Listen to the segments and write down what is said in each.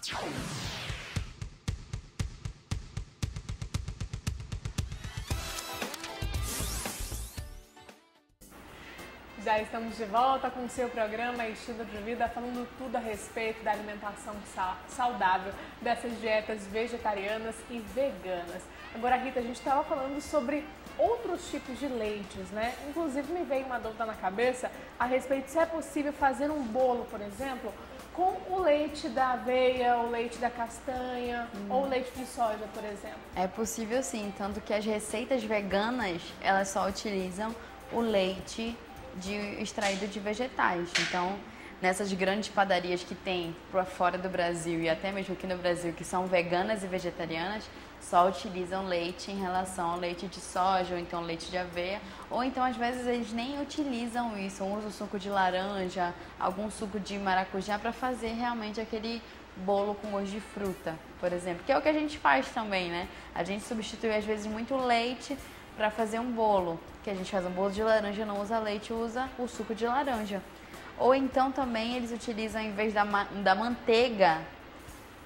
Já estamos de volta com o seu programa Estilo de Vida, falando tudo a respeito da alimentação saudável, dessas dietas vegetarianas e veganas. Agora, Rita, a gente estava falando sobre outros tipos de leites, né? Inclusive, me veio uma dúvida na cabeça a respeito se é possível fazer um bolo, por exemplo, com o leite da aveia, o leite da castanha ou o leite de soja, por exemplo. É possível sim, tanto que as receitas veganas, elas só utilizam o leite extraído de vegetais. Então, nessas grandes padarias que tem para fora do Brasil e até mesmo aqui no Brasil, que são veganas e vegetarianas, só utilizam leite em relação ao leite de soja ou então leite de aveia, ou então às vezes eles nem utilizam isso, usam suco de laranja, algum suco de maracujá para fazer realmente aquele bolo com gosto de fruta, por exemplo, que é o que a gente faz também, né? A gente substitui às vezes muito leite para fazer um bolo, que a gente faz um bolo de laranja, não usa leite, usa o suco de laranja. Ou então também eles utilizam, em vez da manteiga,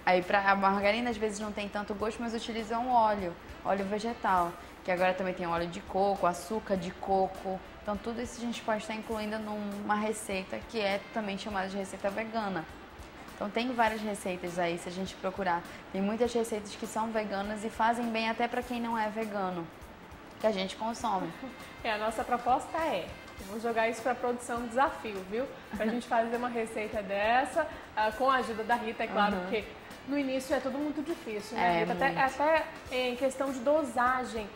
aí para a margarina às vezes não tem tanto gosto, mas utilizam óleo vegetal, que agora também tem óleo de coco, açúcar de coco. Então tudo isso a gente pode estar incluindo numa receita que é também chamada de receita vegana. Então tem várias receitas aí, se a gente procurar. Tem muitas receitas que são veganas e fazem bem até para quem não é vegano, que a gente consome. A nossa proposta vou jogar isso para a produção, desafio, viu? Pra gente fazer uma receita dessa, com a ajuda da Rita, é claro, porque no início é tudo muito difícil, né, Rita? Até em questão de dosagem,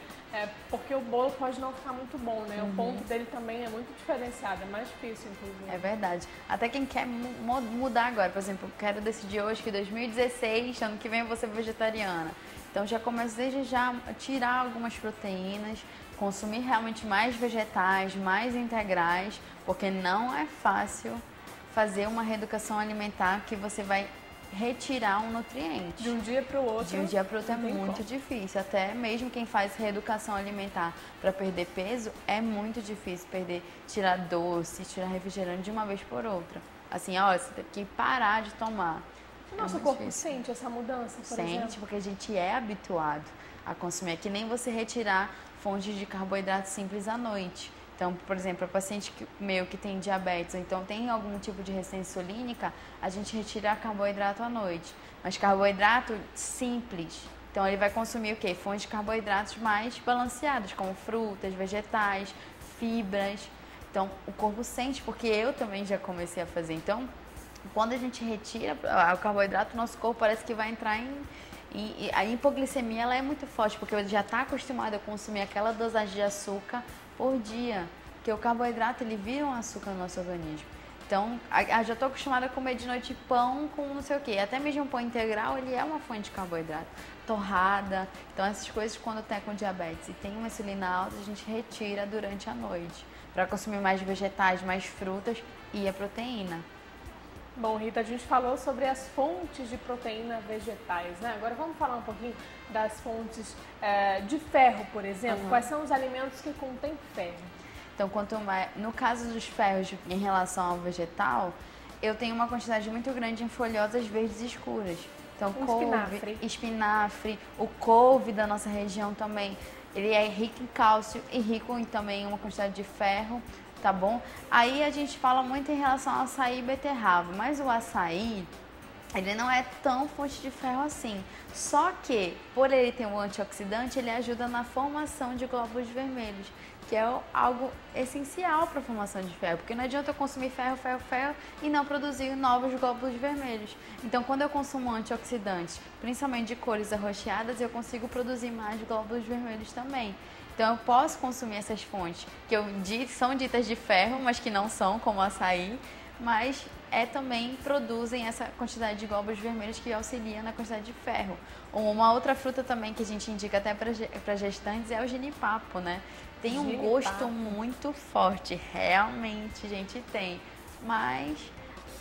porque o bolo pode não ficar muito bom, né? O ponto dele também é muito diferenciado, é mais difícil, inclusive. É verdade. Até quem quer mudar agora, por exemplo, quero decidir hoje que 2016, ano que vem eu vou ser vegetariana. Então já começo desde já a tirar algumas proteínas, consumir realmente mais vegetais, mais integrais, porque não é fácil fazer uma reeducação alimentar que você vai retirar um nutriente. De um dia para o outro. De um dia para o outro é muito difícil. Até mesmo quem faz reeducação alimentar para perder peso, é muito difícil tirar doce, tirar refrigerante de uma vez por outra. Assim, olha, você tem que parar de tomar. O nosso corpo sente essa mudança, por exemplo? Sente, porque a gente é habituado a consumir. É que nem você retirar fontes de carboidrato simples à noite. Então, por exemplo, a paciente que tem diabetes, ou então tem algum tipo de resistência insulínica, a gente retira carboidrato à noite. Mas carboidrato simples. Então, ele vai consumir o quê? Fontes de carboidratos mais balanceadas, como frutas, vegetais, fibras. Então, o corpo sente, porque eu também já comecei a fazer. Então, quando a gente retira o carboidrato, o nosso corpo parece que vai entrar a hipoglicemia, ela é muito forte, porque ele já está acostumado a consumir aquela dosagem de açúcar por dia, porque o carboidrato ele vira um açúcar no nosso organismo. Então, já estou acostumada a comer de noite pão com não sei o quê. Até mesmo o pão integral, ele é uma fonte de carboidrato. Torrada. Então, essas coisas, quando está com diabetes e tem uma insulina alta, a gente retira durante a noite, para consumir mais vegetais, mais frutas e a proteína. Bom, Rita, a gente falou sobre as fontes de proteína vegetais, né? Agora vamos falar um pouquinho das fontes de ferro, por exemplo. Quais são os alimentos que contêm ferro? Então, no caso dos ferros em relação ao vegetal, eu tenho uma quantidade muito grande em folhosas verdes escuras. Então, espinafre, o couve da nossa região também, ele é rico em cálcio e rico também em uma quantidade de ferro. Tá bom? Aí a gente fala muito em relação ao açaí e beterraba, mas o açaí, ele não é tão fonte de ferro assim. Só que, por ele ter um antioxidante, ele ajuda na formação de glóbulos vermelhos, que é algo essencial para a formação de ferro, porque não adianta eu consumir ferro e não produzir novos glóbulos vermelhos. Então, quando eu consumo antioxidantes, principalmente de cores arroxeadas, eu consigo produzir mais glóbulos vermelhos também. Então, eu posso consumir essas fontes que são ditas de ferro, mas que não são, como o açaí, mas também produzem essa quantidade de glóbulos vermelhos que auxilia na quantidade de ferro. Uma outra fruta também que a gente indica até para gestantes é o jenipapo, né? Tem um gosto muito forte, realmente, gente, tem. Mas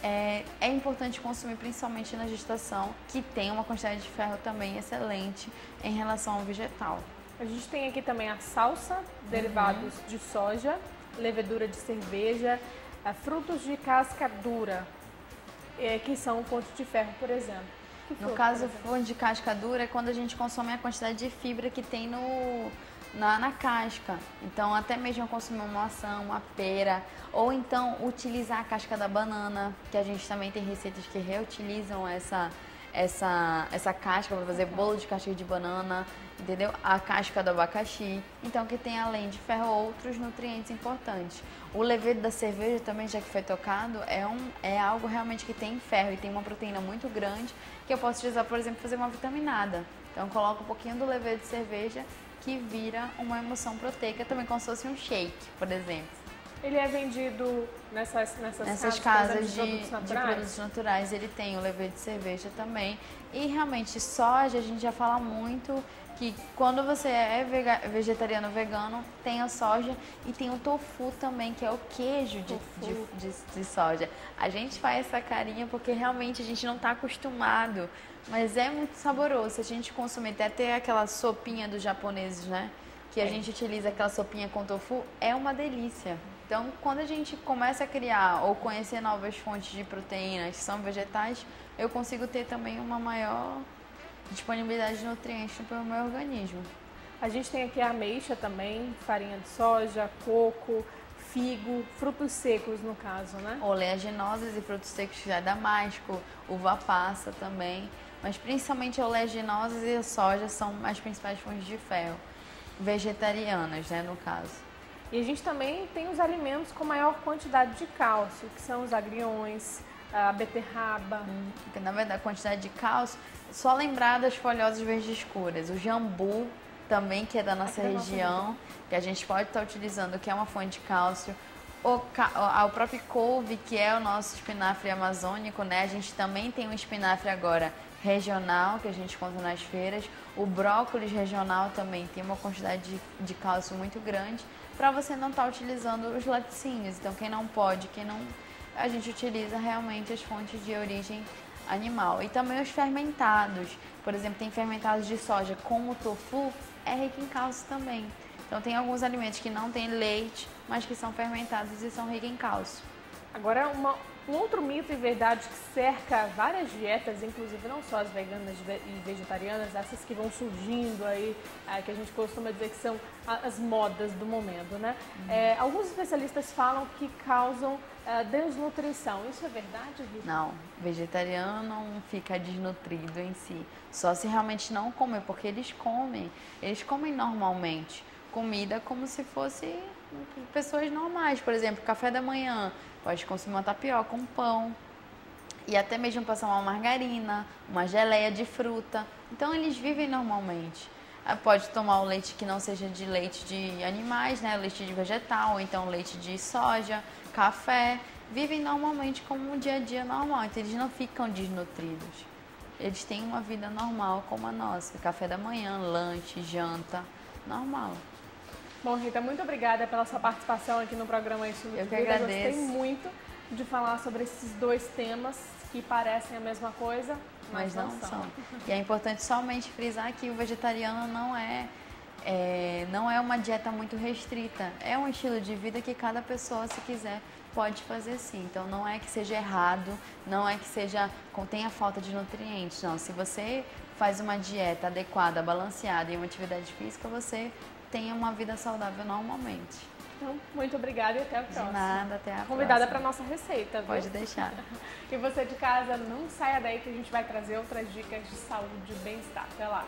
é importante consumir principalmente na gestação, que tem uma quantidade de ferro também excelente em relação ao vegetal. A gente tem aqui também a salsa, derivados de soja, levedura de cerveja, frutos de casca dura, que são fontes de ferro, por exemplo. No caso, fonte de casca dura é quando a gente consome a quantidade de fibra que tem na casca. Então, até mesmo consumir uma maçã, uma pera, ou então utilizar a casca da banana, que a gente também tem receitas que reutilizam essa casca para fazer bolo de casca de banana, entendeu? A casca do abacaxi. Então, que tem além de ferro outros nutrientes importantes. O levedo da cerveja também, já que foi tocado, é algo realmente que tem ferro e tem uma proteína muito grande que eu posso utilizar, por exemplo, fazer uma vitaminada. Então, eu coloco um pouquinho do levedo de cerveja que vira uma emulsão proteica, também como se fosse um shake, por exemplo. Ele é vendido nessas casas de produtos naturais. Ele tem o levedo de cerveja também. E realmente, soja, a gente já fala muito que quando você é vegetariano ou vegano, tem a soja e tem o tofu também, que é o queijo de soja. A gente faz essa carinha porque realmente a gente não está acostumado, mas é muito saboroso. Se a gente consumir, até ter aquela sopinha dos japoneses, né? Que a gente utiliza aquela sopinha com tofu, é uma delícia. Então, quando a gente começa a criar ou conhecer novas fontes de proteínas que são vegetais, eu consigo ter também uma maior disponibilidade de nutrientes para o meu organismo. A gente tem aqui a ameixa também, farinha de soja, coco, figo, frutos secos no caso, né? Oleaginosas e frutos secos, já damasco, uva passa também. Mas principalmente oleaginosas e a soja são as principais fontes de ferro. Vegetarianas, né, no caso. E a gente também tem os alimentos com maior quantidade de cálcio, que são os agriões, a beterraba. Porque, na verdade, a quantidade de cálcio, só lembrar das folhosas verdes escuras. O jambu também, que é da nossa região, que a gente pode estar utilizando, que é uma fonte de cálcio. O próprio couve, que é o nosso espinafre amazônico, né? A gente também tem um espinafre agora regional, que a gente encontra nas feiras. O brócolis regional também tem uma quantidade de cálcio muito grande, para você não estar utilizando os laticínios. Então, quem não pode, a gente utiliza realmente as fontes de origem animal. E também os fermentados. Por exemplo, tem fermentados de soja, como o tofu, é rico em cálcio também. Então, tem alguns alimentos que não têm leite, mas que são fermentados e são ricos em cálcio. Agora, um outro mito e verdade que cerca várias dietas, inclusive não só as veganas e vegetarianas, essas que vão surgindo aí, que a gente costuma dizer que são as modas do momento, né? Alguns especialistas falam que causam desnutrição. Isso é verdade, Rita? Não, vegetariano não fica desnutrido em si. Só se realmente não comer, porque eles comem normalmente comida como se fosse pessoas normais. Por exemplo, café da manhã, pode consumir uma tapioca, um pão e até mesmo passar uma margarina, uma geleia de fruta. Então, eles vivem normalmente. Pode tomar o leite que não seja de leite de animais, né? Leite de vegetal, ou então leite de soja, café. Vivem normalmente como um dia a dia normal, então eles não ficam desnutridos. Eles têm uma vida normal como a nossa, café da manhã, lanche, janta, normal. Bom, Rita, muito obrigada pela sua participação aqui no programa Estilo de Vida. Eu que agradeço. Gostei muito de falar sobre esses dois temas que parecem a mesma coisa, mas não são. E é importante somente frisar que o vegetariano não é uma dieta muito restrita. É um estilo de vida que cada pessoa, se quiser, pode fazer sim. Então, não é que seja errado, não é que contenha falta de nutrientes. Não, se você faz uma dieta adequada, balanceada e uma atividade física, você tenha uma vida saudável normalmente. Então, muito obrigada e até a próxima. De nada, até a próxima. Convidada para nossa receita, viu? Pode deixar. E você de casa, não saia daí que a gente vai trazer outras dicas de saúde e bem-estar. Até lá.